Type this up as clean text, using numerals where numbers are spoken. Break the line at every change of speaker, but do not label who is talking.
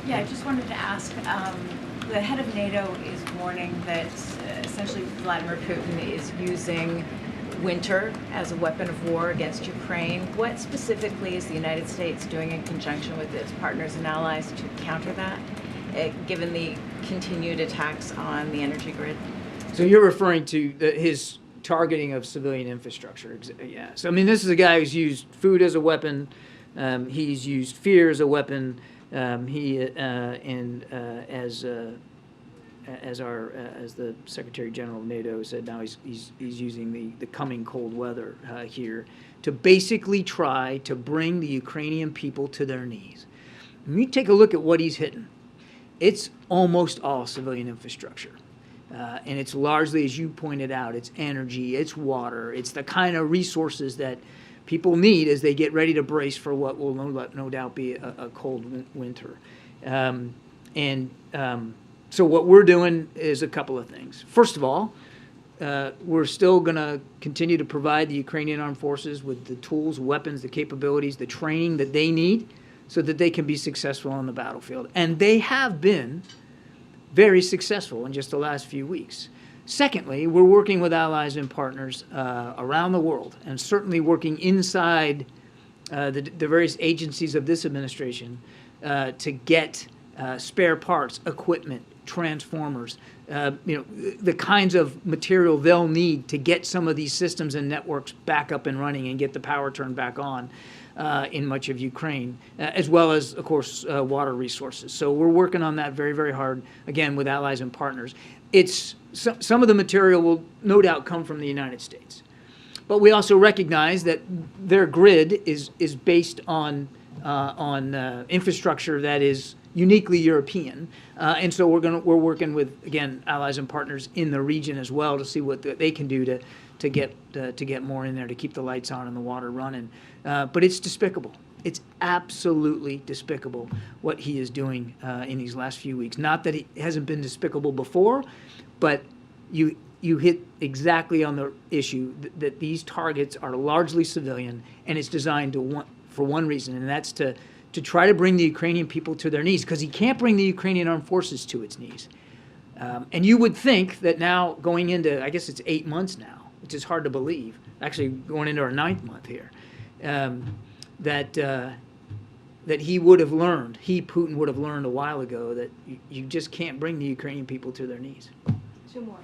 Yeah, I just wanted to ask, the head of NATO is warning that essentially Vladimir Putin is using winter as a weapon of war against Ukraine. What specifically is the United States doing in conjunction with its partners and allies to counter that, given the continued attacks on the energy grid?
So you're referring to his targeting of civilian infrastructure. Yeah. So, I mean, this is a guy who's used food as a weapon. He's used fear as a weapon. As the Secretary General of NATO said, now he's using the coming cold weather here to basically try to bring the Ukrainian people to their knees. When you take a look at what he's hitting, it's almost all civilian infrastructure. And it's largely, as you pointed out, it's energy, it's water, it's the kind of resources that people need as they get ready to brace for what will no doubt be a cold winter. So what we're doing is a couple of things. First of all, we're still going to continue to provide the Ukrainian armed forces with the tools, weapons, the capabilities, the training that they need so that they can be successful on the battlefield. And they have been very successful in just the last few weeks. Secondly, we're working with allies and partners around the world, and certainly working inside the various agencies of this administration to get spare parts, equipment, transformers, the kinds of material they'll need to get some of these systems and networks back up and running and get the power turned back on in much of Ukraine, as well as, of course, water resources. So we're working on that very, very hard, again, with allies and partners. Some of the material will no doubt come from the United States. But we also recognize that their grid is based on infrastructure that is uniquely European, and so we're working with, again, allies and partners in the region as well to see what they can do to get more in there to keep the lights on and the water running. But it's despicable. It's absolutely despicable what he is doing in these last few weeks. Not that it hasn't been despicable before, but you hit exactly on the issue that these targets are largely civilian, and it's designed for one reason, and that's to try to bring the Ukrainian people to their knees, because he can't bring the Ukrainian armed forces to its knees. And you would think that now, going into, I guess it's 8 months now, which is hard to believe, actually going into our 9th month here, that he would have learned, Putin would have learned a while ago that you just can't bring the Ukrainian people to their knees.
2 more.